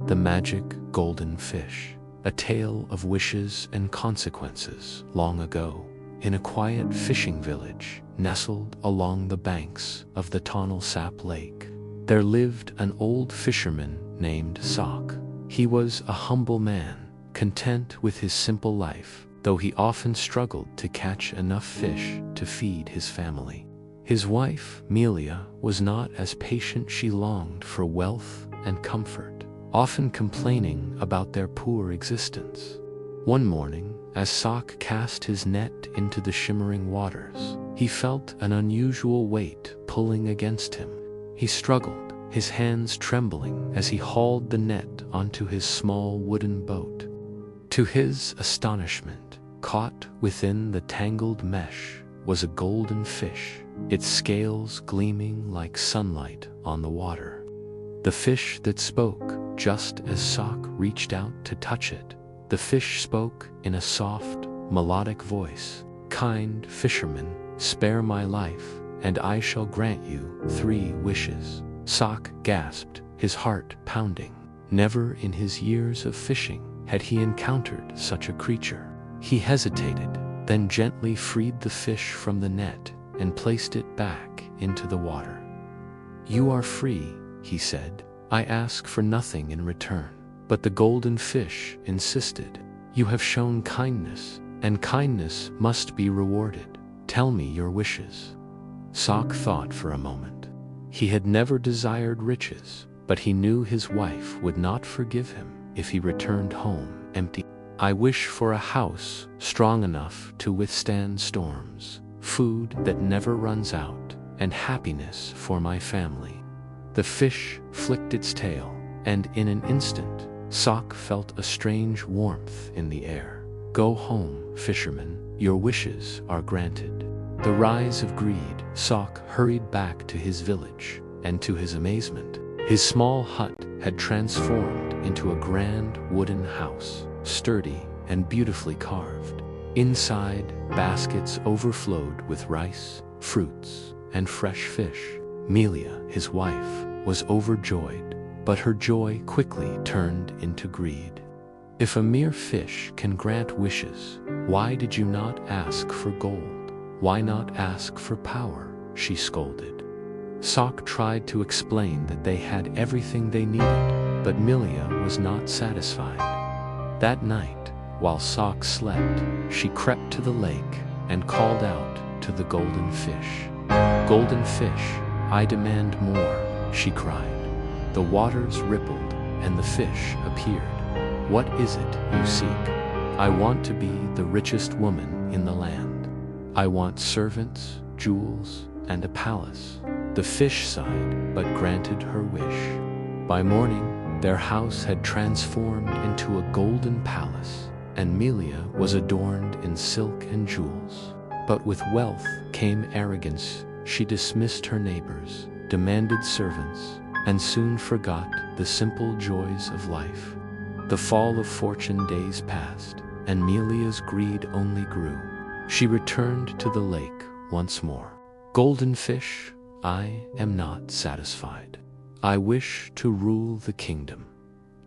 The Magic Golden Fish, a tale of wishes and consequences. Long ago, in a quiet fishing village nestled along the banks of the Tonle Sap Lake, there lived an old fisherman named Sock. He was a humble man, content with his simple life, though he often struggled to catch enough fish to feed his family. His wife, Mealea, was not as patient. She longed for wealth and comfort, often complaining about their poor existence. One morning, as Sock cast his net into the shimmering waters, he felt an unusual weight pulling against him. He struggled, his hands trembling as he hauled the net onto his small wooden boat. To his astonishment, caught within the tangled mesh was a golden fish, its scales gleaming like sunlight on the water. The fish that spoke just as Sock reached out to touch it. The fish spoke in a soft, melodic voice. "Kind fisherman, spare my life, and I shall grant you 3 wishes." Sock gasped, his heart pounding. Never in his years of fishing had he encountered such a creature. He hesitated, then gently freed the fish from the net and placed it back into the water. "You are free," he said. "I ask for nothing in return." But the golden fish insisted. "You have shown kindness, and kindness must be rewarded. Tell me your wishes." Sock thought for a moment. He had never desired riches, but he knew his wife would not forgive him if he returned home empty. "I wish for a house strong enough to withstand storms, food that never runs out, and happiness for my family." The fish flicked its tail, and in an instant, Sock felt a strange warmth in the air. "Go home, fisherman, your wishes are granted." The rise of greed, Sock hurried back to his village, and to his amazement, his small hut had transformed into a grand wooden house, sturdy and beautifully carved. Inside, baskets overflowed with rice, fruits, and fresh fish. Mealea, his wife, was overjoyed, but her joy quickly turned into greed. "If a mere fish can grant wishes, why did you not ask for gold? Why not ask for power?" she scolded. Sock tried to explain that they had everything they needed, but Mealea was not satisfied. That night, while Sock slept, she crept to the lake and called out to the golden fish. "Golden fish, I demand more," she cried. The waters rippled, and the fish appeared. "What is it you seek?" "I want to be the richest woman in the land. I want servants, jewels, and a palace." The fish sighed, but granted her wish. By morning, their house had transformed into a golden palace, and Mealea was adorned in silk and jewels. But with wealth came arrogance. She dismissed her neighbors, demanded servants, and soon forgot the simple joys of life. The fall of fortune days passed, and Mealea's greed only grew. She returned to the lake once more. "Golden fish, I am not satisfied. I wish to rule the kingdom."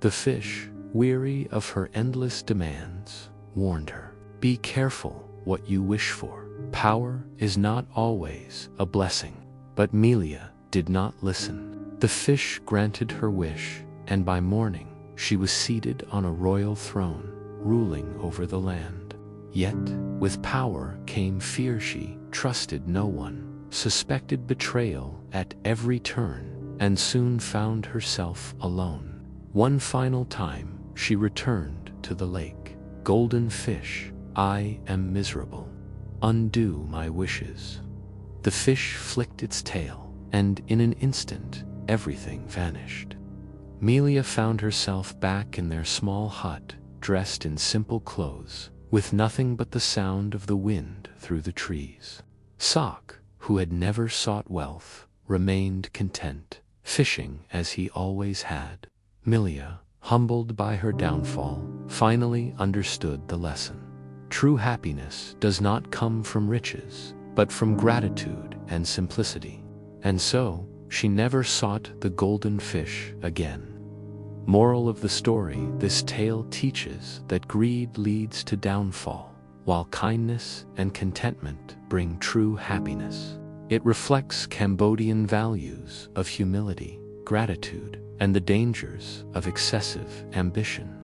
The fish, weary of her endless demands, warned her. "Be careful what you wish for. Power is not always a blessing." But Mealea did not listen. The fish granted her wish, and by morning, she was seated on a royal throne, ruling over the land. Yet, with power came fear. She trusted no one, suspected betrayal at every turn, and soon found herself alone. One final time, she returned to the lake. "Golden fish, I am miserable. Undo my wishes." The fish flicked its tail, and in an instant, everything vanished. Mealea found herself back in their small hut, dressed in simple clothes, with nothing but the sound of the wind through the trees. Sock, who had never sought wealth, remained content, fishing as he always had. Mealea, humbled by her downfall, finally understood the lesson. True happiness does not come from riches, but from gratitude and simplicity. And so, she never sought the golden fish again. Moral of the story: this tale teaches that greed leads to downfall, while kindness and contentment bring true happiness. It reflects Cambodian values of humility, gratitude, and the dangers of excessive ambition.